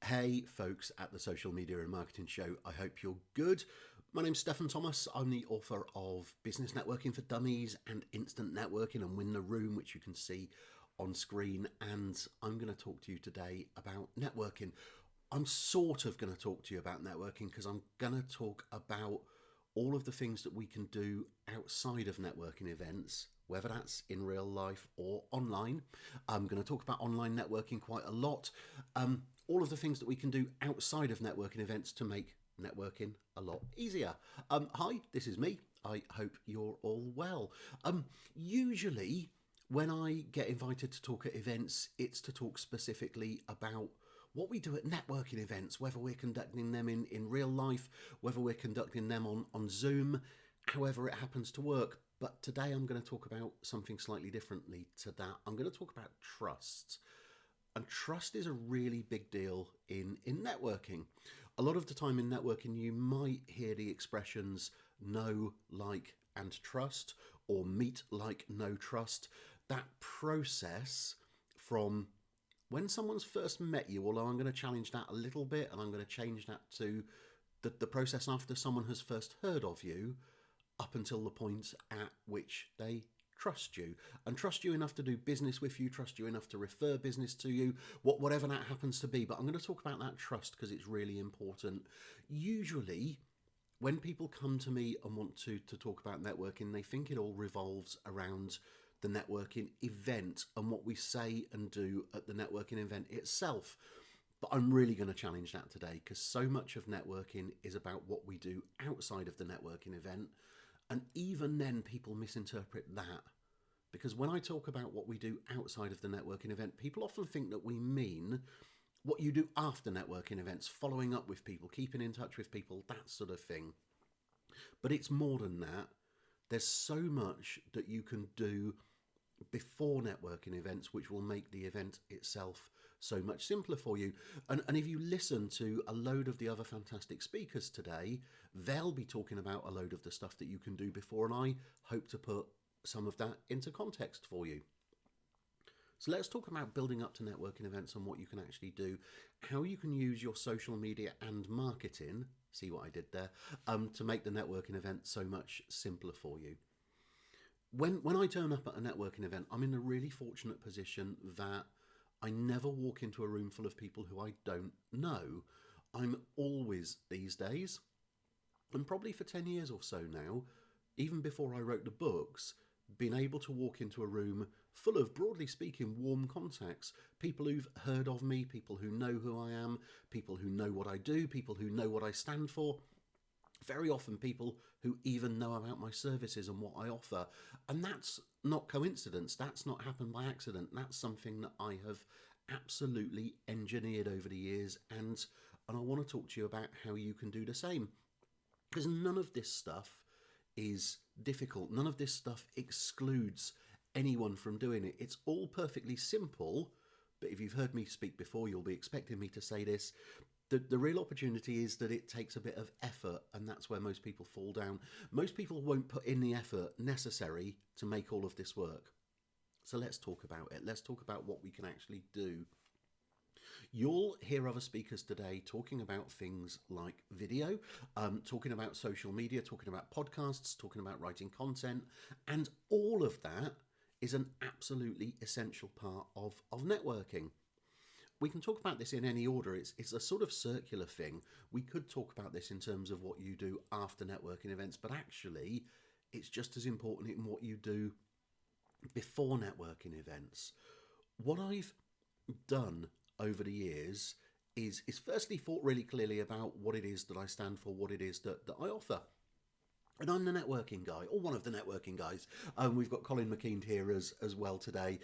Hey folks at the Social Media and Marketing Show, I hope you're good. My name's Stefan Thomas. I'm the author of Business Networking for Dummies and Instant Networking and Win the Room, which you can see on screen. And I'm going to talk to you today about networking. I'm sort of going to talk to you about networking because I'm going to talk about all of the things that we can do outside of networking events, whether that's in real life or online. I'm going to talk about online networking quite a lot. All of the things that we can do outside of networking events to make networking a lot easier. Hi, this is me. I hope you're all well. Usually when I get invited to talk at events, it's to talk specifically about what we do at networking events, whether we're conducting them in real life, whether we're conducting them on Zoom, however it happens to work. But today I'm going to talk about something slightly differently to that. I'm going to talk about trust. And trust is a really big deal in networking. A lot of the time in networking, you might hear the expressions know, like, and trust, or meet, like, know, trust. That process from when someone's first met you, although I'm going to challenge that a little bit, and I'm going to change that to the process after someone has first heard of you, up until the point at which they trust you and trust you enough to do business with you, trust you enough to refer business to you, whatever that happens to be. But I'm going to talk about that trust because it's really important. Usually when people come to me and want to talk about networking, they think it all revolves around the networking event and what we say and do at the networking event itself. But I'm really going to challenge that today because so much of networking is about what we do outside of the networking event. And even then, people misinterpret that. Because when I talk about what we do outside of the networking event, people often think that we mean what you do after networking events, following up with people, keeping in touch with people, that sort of thing. But it's more than that. There's so much that you can do before networking events, which will make the event itself so much simpler for you. And if you listen to a load of the other fantastic speakers today, they'll be talking about a load of the stuff that you can do before, and I hope to put some of that into context for you. So let's talk about building up to networking events and what you can actually do, how you can use your social media and marketing, see what I did there, to make the networking event so much simpler for you. When I turn up at a networking event, I'm in a really fortunate position that I never walk into a room full of people who I don't know. I'm always, these days, and probably for 10 years or so now, even before I wrote the books, been able to walk into a room full of, broadly speaking, warm contacts. People who've heard of me, people who know who I am, people who know what I do, people who know what I stand for. Very often people who even know about my services and what I offer. And that's not coincidence. That's not happened by accident. That's something that I have absolutely engineered over the years. And I want to talk to you about how you can do the same. Because none of this stuff is difficult. None of this stuff excludes anyone from doing it. It's all perfectly simple. But if you've heard me speak before, you'll be expecting me to say this. The real opportunity is that it takes a bit of effort, and that's where most people fall down. Most people won't put in the effort necessary to make all of this work. So let's talk about it. Let's talk about what we can actually do. You'll hear other speakers today talking about things like video, talking about social media, talking about podcasts, talking about writing content, and all of that is an absolutely essential part of networking. We can talk about this in any order. It's a sort of circular thing. We could talk about this in terms of what you do after networking events, but actually it's just as important in what you do before networking events. What I've done over the years is firstly thought really clearly about what it is that I stand for, what it is that I offer. And I'm the networking guy, or one of the networking guys. We've got Colin McKean here as well today.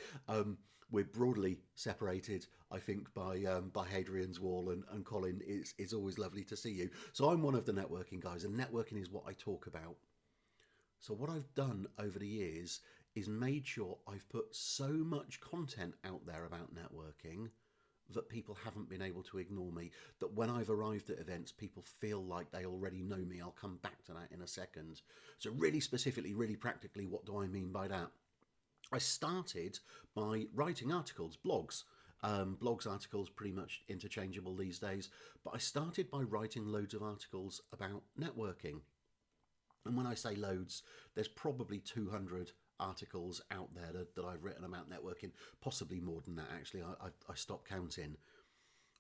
We're broadly separated, I think, by Hadrian's Wall, and Colin, it's always lovely to see you. So I'm one of the networking guys, and networking is what I talk about. So what I've done over the years is made sure I've put so much content out there about networking that people haven't been able to ignore me, that when I've arrived at events, people feel like they already know me. I'll come back to that in a second. So really specifically, really practically, what do I mean by that? I started by writing articles, blogs, Blogs, articles, pretty much interchangeable these days. But I started by writing loads of articles about networking. And when I say loads, there's probably 200 articles out there that I've written about networking, possibly more than that actually. I stopped counting.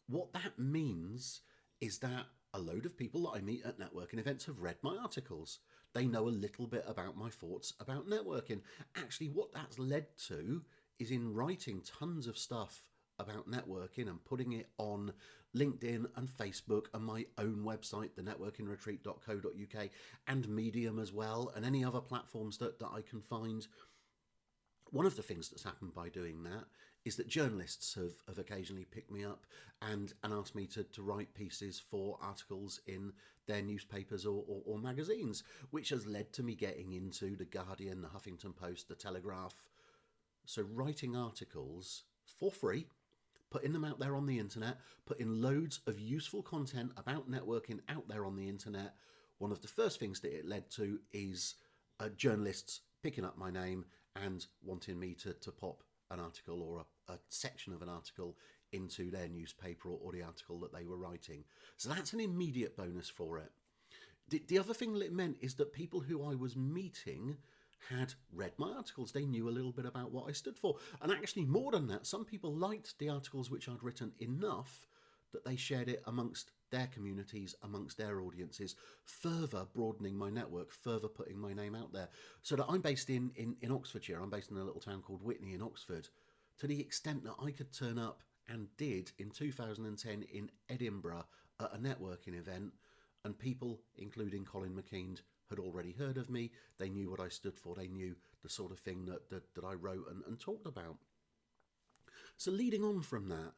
What that means is that a load of people that I meet at networking events have read my articles. They know a little bit about my thoughts about networking. Actually, what that's led to is in writing tons of stuff about networking and putting it on LinkedIn and Facebook and my own website, thenetworkingretreat.co.uk, and Medium as well, and any other platforms that I can find. One of the things that's happened by doing that is that journalists have occasionally picked me up and asked me to write pieces for articles in their newspapers or magazines, which has led to me getting into The Guardian, The Huffington Post, The Telegraph. So writing articles for free, putting them out there on the internet, putting loads of useful content about networking out there on the internet. One of the first things that it led to is journalists picking up my name and wanting me to pop an article or a section of an article into their newspaper or the article that they were writing. So that's an immediate bonus for it. The other thing that it meant is that people who I was meeting had read my articles. They knew a little bit about what I stood for. And actually, more than that, some people liked the articles which I'd written enough that they shared it amongst their communities, amongst their audiences, further broadening my network, further putting my name out there. So that I'm based in Oxfordshire. I'm based in a little town called Witney in Oxford, to the extent that I could turn up, and did in 2010 in Edinburgh at a networking event, and people, including Colin McKeand, had already heard of me. They knew what I stood for. They knew the sort of thing that I wrote and talked about. So leading on from that,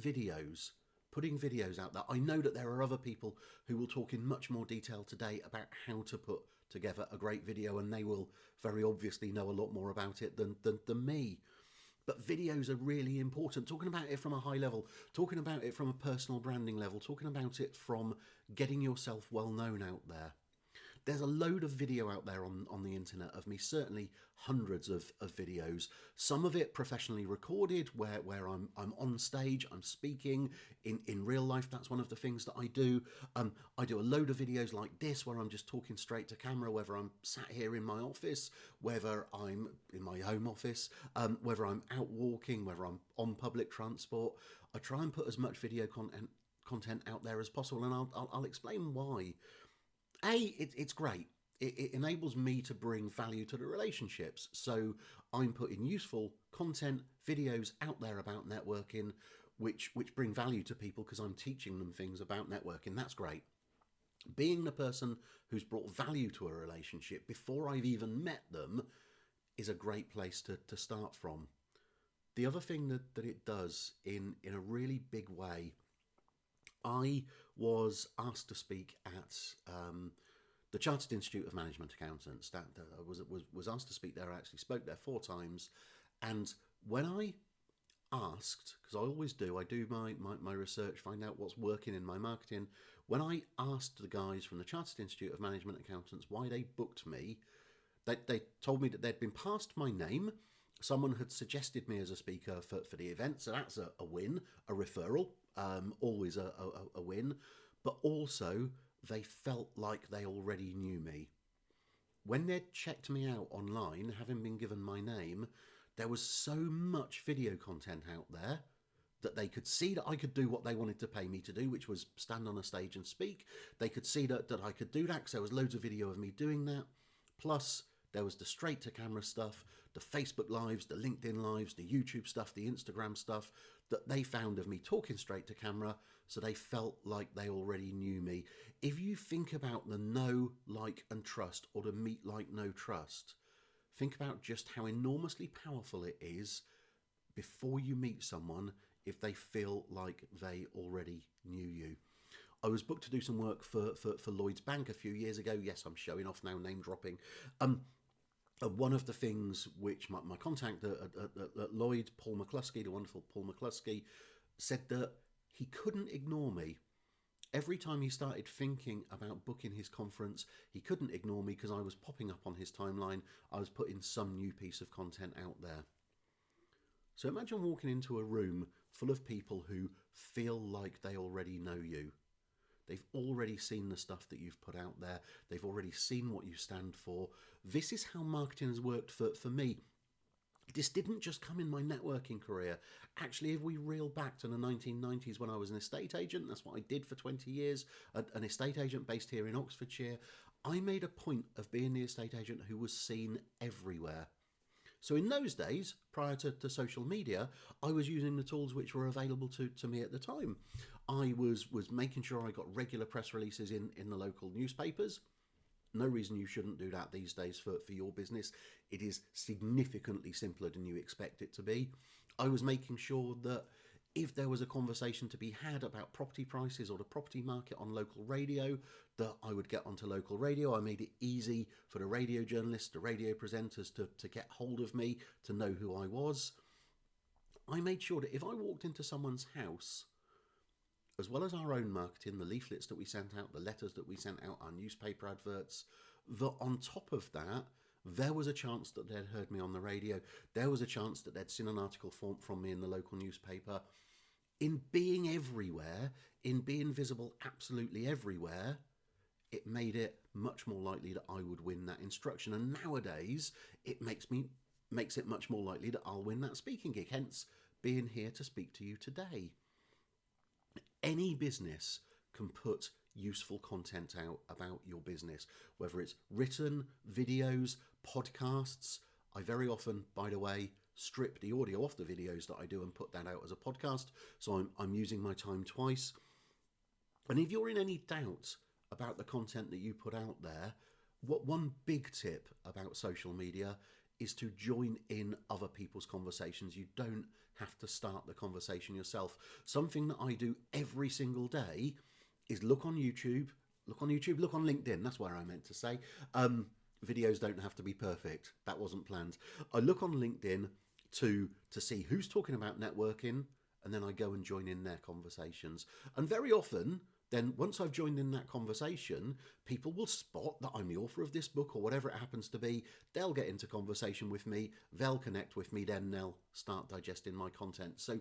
videos, putting videos out there. I know that there are other people who will talk in much more detail today about how to put together a great video, and they will very obviously know a lot more about it than me. But videos are really important. Talking about it from a high level, talking about it from a personal branding level, talking about it from getting yourself well known out there. There's a load of video out there on the internet of me, certainly hundreds of videos, some of it professionally recorded where I'm on stage, I'm speaking in real life. That's one of the things that I do. I do a load of videos like this where I'm just talking straight to camera, whether I'm sat here in my office, whether I'm in my home office, whether I'm out walking, whether I'm on public transport. I try and put as much video content out there as possible, and I'll explain why. It's great. It enables me to bring value to the relationships. So I'm putting useful content, videos out there about networking, which bring value to people because I'm teaching them things about networking. That's great. Being the person who's brought value to a relationship before I've even met them is a great place to start from. The other thing that it does in a really big way, I was asked to speak at the Chartered Institute of Management Accountants. That was asked to speak there. I actually spoke there 4 times. And when I asked, because I always do, I do my research, find out what's working in my marketing. When I asked the guys from the Chartered Institute of Management Accountants why they booked me, they told me that they'd been passed my name. Someone had suggested me as a speaker for the event, so that's a win, a referral, always a win. But also, they felt like they already knew me. When they'd checked me out online, having been given my name, there was so much video content out there that they could see that I could do what they wanted to pay me to do, which was stand on a stage and speak. They could see that I could do that because there was loads of video of me doing that. Plus, there was the straight to camera stuff, the Facebook lives, the LinkedIn lives, the YouTube stuff, the Instagram stuff that they found of me talking straight to camera, so they felt like they already knew me. If you think about the know, like, and trust, or the meet, like, know, trust, think about just how enormously powerful it is before you meet someone if they feel like they already knew you. I was booked to do some work for Lloyds Bank a few years ago. Yes, I'm showing off now, name dropping. One of the things which my contact at Lloyd, Paul McCluskey, the wonderful Paul McCluskey, said that he couldn't ignore me. Every time he started thinking about booking his conference, he couldn't ignore me because I was popping up on his timeline. I was putting some new piece of content out there. So imagine walking into a room full of people who feel like they already know you. They've already seen the stuff that you've put out there. They've already seen what you stand for. This is how marketing has worked for me. This didn't just come in my networking career. Actually, if we reel back to the 1990s when I was an estate agent, that's what I did for 20 years, an estate agent based here in Oxfordshire, I made a point of being the estate agent who was seen everywhere. So in those days, prior to social media, I was using the tools which were available to me at the time. I was making sure I got regular press releases in the local newspapers. No reason you shouldn't do that these days for your business. It is significantly simpler than you expect it to be. I was making sure that if there was a conversation to be had about property prices or the property market on local radio, that I would get onto local radio. I made it easy for the radio journalists, the radio presenters to get hold of me, to know who I was. I made sure that if I walked into someone's house, as well as our own marketing, the leaflets that we sent out, the letters that we sent out, our newspaper adverts, that on top of that, there was a chance that they'd heard me on the radio. There was a chance that they'd seen an article from me in the local newspaper. In being everywhere, in being visible absolutely everywhere, it made it much more likely that I would win that instruction. And nowadays, it makes it much more likely that I'll win that speaking gig, hence being here to speak to you today. Any business can put useful content out about your business, whether it's written, videos, podcasts. I very often, by the way, strip the audio off the videos that I do and put that out as a podcast. So I'm using my time twice. And if you're in any doubt about the content that you put out there, one big tip about social media is to join in other people's conversations. You don't have to start the conversation yourself. Something that I do every single day is look on YouTube, look on LinkedIn. That's where I meant to say. Videos don't have to be perfect. That wasn't planned. I look on LinkedIn to see who's talking about networking, and then I go and join in their conversations. And very often, then once I've joined in that conversation, people will spot that I'm the author of this book or whatever it happens to be. They'll get into conversation with me, they'll connect with me, then they'll start digesting my content. So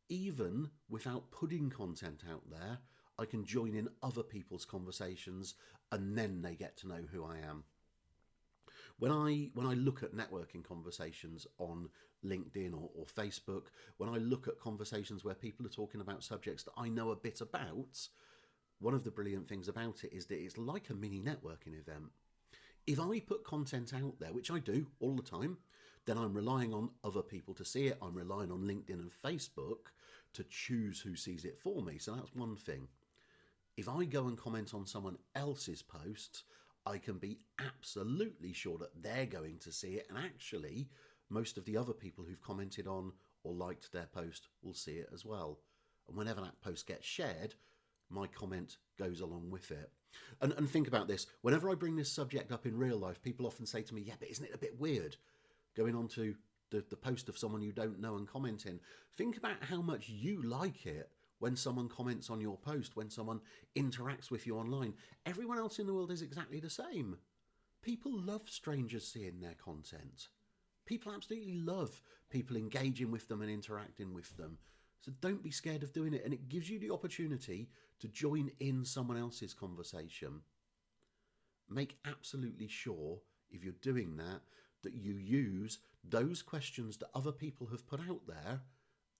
even without putting content out there, I can join in other people's conversations and then they get to know who I am. When I look at networking conversations on LinkedIn or Facebook, when I look at conversations where people are talking about subjects that I know a bit about, one of the brilliant things about it is that it's like a mini networking event. If I put content out there, which I do all the time, then I'm relying on other people to see it. I'm relying on LinkedIn and Facebook to choose who sees it for me. So that's one thing. If I go and comment on someone else's post, I can be absolutely sure that they're going to see it. And actually, most of the other people who've commented on or liked their post will see it as well. And whenever that post gets shared, my comment goes along with it. And think about this. Whenever I bring this subject up in real life, people often say to me, yeah, but isn't it a bit weird going on to the post of someone you don't know and commenting? Think about how much you like it when someone comments on your post, when someone interacts with you online. Everyone else in the world is exactly the same. People love strangers seeing their content. People absolutely love people engaging with them and interacting with them. So don't be scared of doing it. And it gives you the opportunity to join in someone else's conversation. Make absolutely sure, if you're doing that, that you use those questions that other people have put out there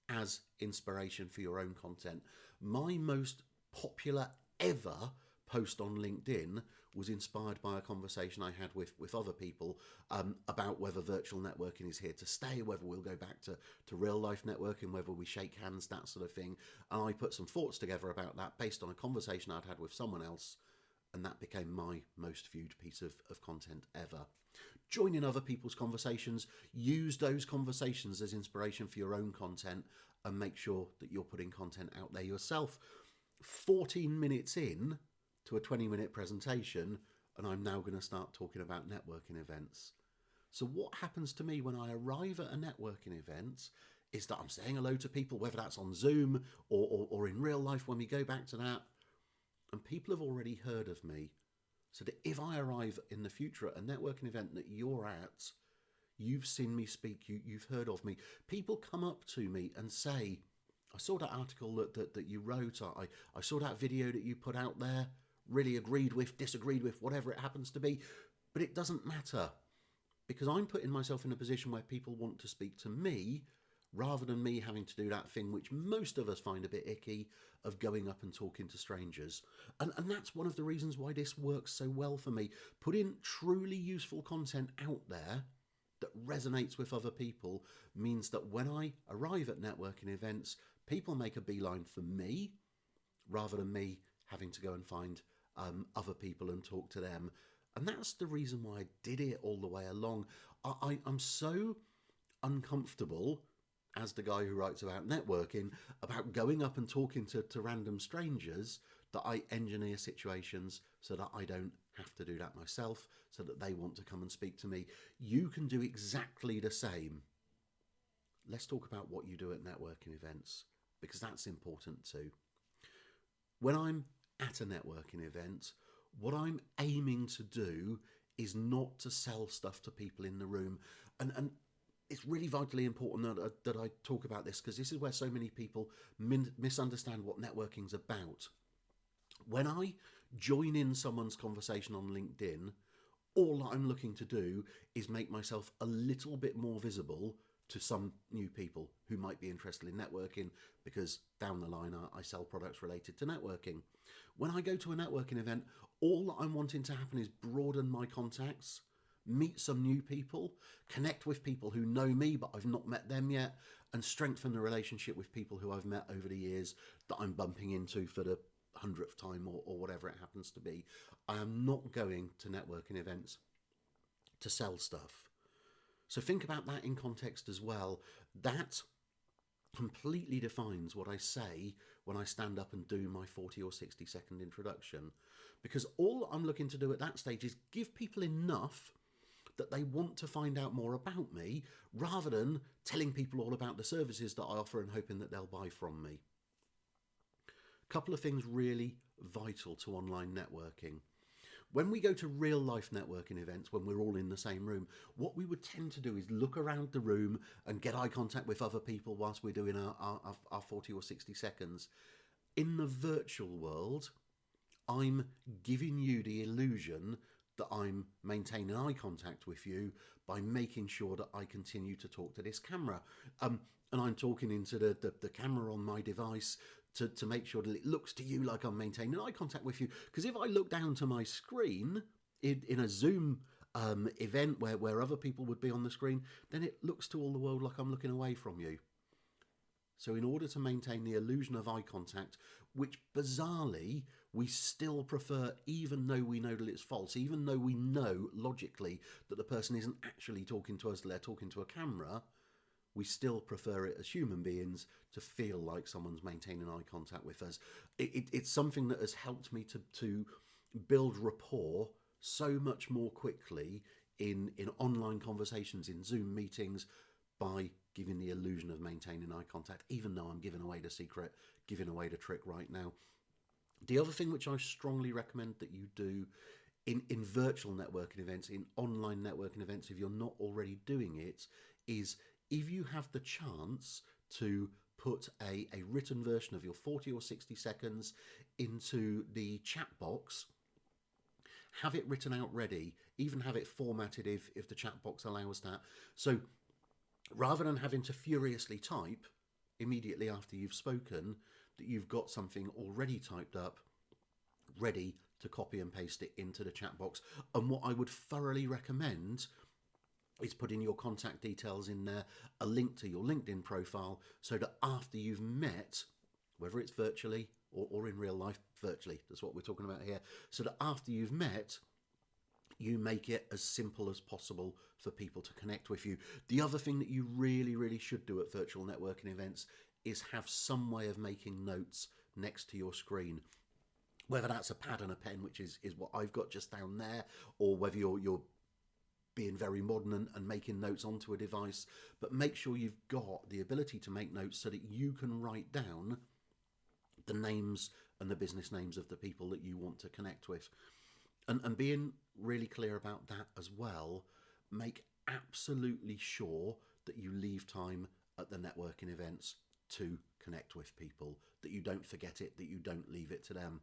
as inspiration for your own content. My most popular ever post on LinkedIn was inspired by a conversation I had with other people about whether virtual networking is here to stay, whether we'll go back to real life networking, whether we shake hands, that sort of thing. And I put some thoughts together about that based on a conversation I'd had with someone else, and that became my most viewed piece of content ever. Join in other people's conversations, use those conversations as inspiration for your own content, and make sure that you're putting content out there yourself. 14 minutes in to a 20-minute presentation, and I'm now going to start talking about networking events. So what happens to me when I arrive at a networking event is that I'm saying hello to people, whether that's on Zoom or in real life when we go back to that, and people have already heard of me. So that if I arrive in the future at a networking event that you're at, You've seen me speak, you've heard of me. People come up to me and say, I saw that article that you wrote, I saw that video that you put out there, really agreed with, disagreed with, whatever it happens to be. But it doesn't matter, because I'm putting myself in a position where people want to speak to me rather than me having to do that thing which most of us find a bit icky, of going up and talking to strangers. And that's one of the reasons why this works so well for me. Putting truly useful content out there that resonates with other people means that when I arrive at networking events, people make a beeline for me rather than me having to go and find other people and talk to them. And that's the reason why I did it all the way along. I'm so uncomfortable as the guy who writes about networking, about going up and talking to random strangers, that I engineer situations so that I don't have to do that myself, so that they want to come and speak to me. You can do exactly the same. Let's talk about what you do at networking events, because that's important too. When I'm at a networking event, what I'm aiming to do is not to sell stuff to people in the room. And it's really vitally important that I talk about this, because this is where so many people misunderstand what networking's about. When I join in someone's conversation on LinkedIn, all I'm looking to do is make myself a little bit more visible to some new people who might be interested in networking, because down the line I sell products related to networking. When I go to a networking event, all that I'm wanting to happen is broaden my contacts, meet some new people, connect with people who know me but I've not met them yet, and strengthen the relationship with people who I've met over the years that I'm bumping into for the 100th time or whatever it happens to be. I am not going to networking events to sell stuff. So think about that in context as well. That completely defines what I say when I stand up and do my 40 or 60 second introduction, because all I'm looking to do at that stage is give people enough that they want to find out more about me, rather than telling people all about the services that I offer and hoping that they'll buy from me. A couple of things really vital to online networking. When we go to real life networking events, when we're all in the same room, what we would tend to do is look around the room and get eye contact with other people whilst we're doing our 40 or 60 seconds. In the virtual world, I'm giving you the illusion that I'm maintaining eye contact with you by making sure that I continue to talk to this camera. And I'm talking into the camera on my device to make sure that it looks to you like I'm maintaining eye contact with you. Because if I look down to my screen in a Zoom event where other people would be on the screen, then it looks to all the world like I'm looking away from you. So in order to maintain the illusion of eye contact, which bizarrely we still prefer, even though we know that it's false, even though we know logically that the person isn't actually talking to us, they're talking to a camera, we still prefer it as human beings to feel like someone's maintaining eye contact with us. It's something that has helped me to build rapport so much more quickly in online conversations, in Zoom meetings, by giving the illusion of maintaining eye contact, even though I'm giving away the secret, giving away the trick right now. The other thing which I strongly recommend that you do in virtual networking events, in online networking events, if you're not already doing it, is if you have the chance to put a written version of your 40 or 60 seconds into the chat box, have it written out ready, even have it formatted if the chat box allows that. So rather than having to furiously type immediately after you've spoken, that you've got something already typed up, ready to copy and paste it into the chat box. And what I would thoroughly recommend is putting your contact details in there, a link to your LinkedIn profile, so that after you've met, whether it's virtually or in real life, virtually, that's what we're talking about here, so that after you've met, you make it as simple as possible for people to connect with you. The other thing that you really, really should do at virtual networking events is have some way of making notes next to your screen. Whether that's a pad and a pen, which is what I've got just down there, or whether you're being very modern and making notes onto a device, but make sure you've got the ability to make notes so that you can write down the names and the business names of the people that you want to connect with. And being really clear about that as well, make absolutely sure that you leave time at the networking events to connect with people, that you don't forget it, that you don't leave it to them.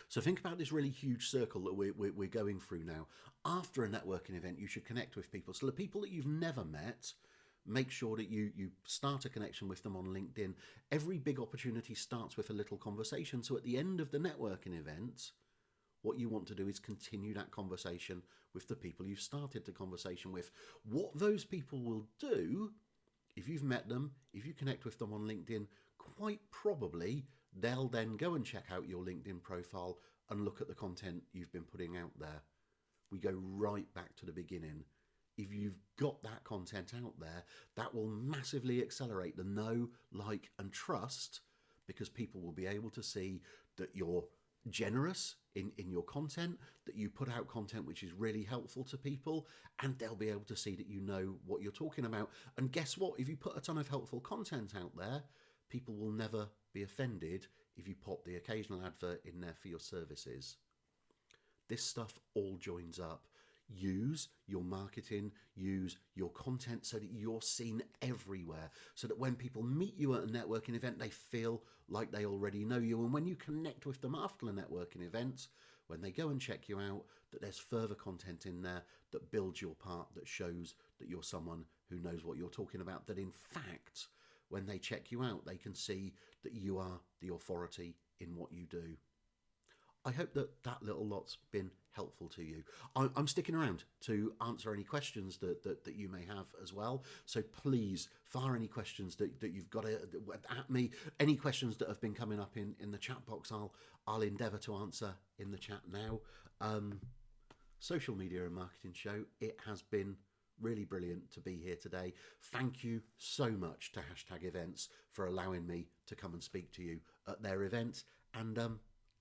So think about this really huge circle that we're going through now. After a networking event, you should connect with people. So the people that you've never met, make sure that you start a connection with them on LinkedIn. Every big opportunity starts with a little conversation. So at the end of the networking event, what you want to do is continue that conversation with the people you've started the conversation with. What those people will do, if you've met them, if you connect with them on LinkedIn, quite probably they'll then go and check out your LinkedIn profile and look at the content you've been putting out there. We go right back to the beginning. If you've got that content out there, that will massively accelerate the know, like, and trust, because people will be able to see that you're generous in your content, that you put out content which is really helpful to people, and they'll be able to see that you know what you're talking about. And guess what? If you put a ton of helpful content out there, people will never be offended if you pop the occasional advert in there for your services. This stuff all joins up. Use your marketing, use your content so that you're seen everywhere, so that when people meet you at a networking event, they feel like they already know you. And when you connect with them after the networking event, when they go and check you out, that there's further content in there that builds your part, that shows that you're someone who knows what you're talking about, that in fact, when they check you out, they can see that you are the authority in what you do. I hope that that little lot's been helpful to you. I'm sticking around to answer any questions that you may have as well. So please fire any questions that you've got at me. Any questions that have been coming up in the chat box, I'll endeavour to answer in the chat now. Social Media and Marketing Show, it has been really brilliant to be here today. Thank you so much to Hashtag Events for allowing me to come and speak to you at their event. And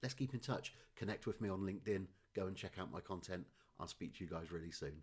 let's keep in touch. Connect with me on LinkedIn. Go and check out my content. I'll speak to you guys really soon.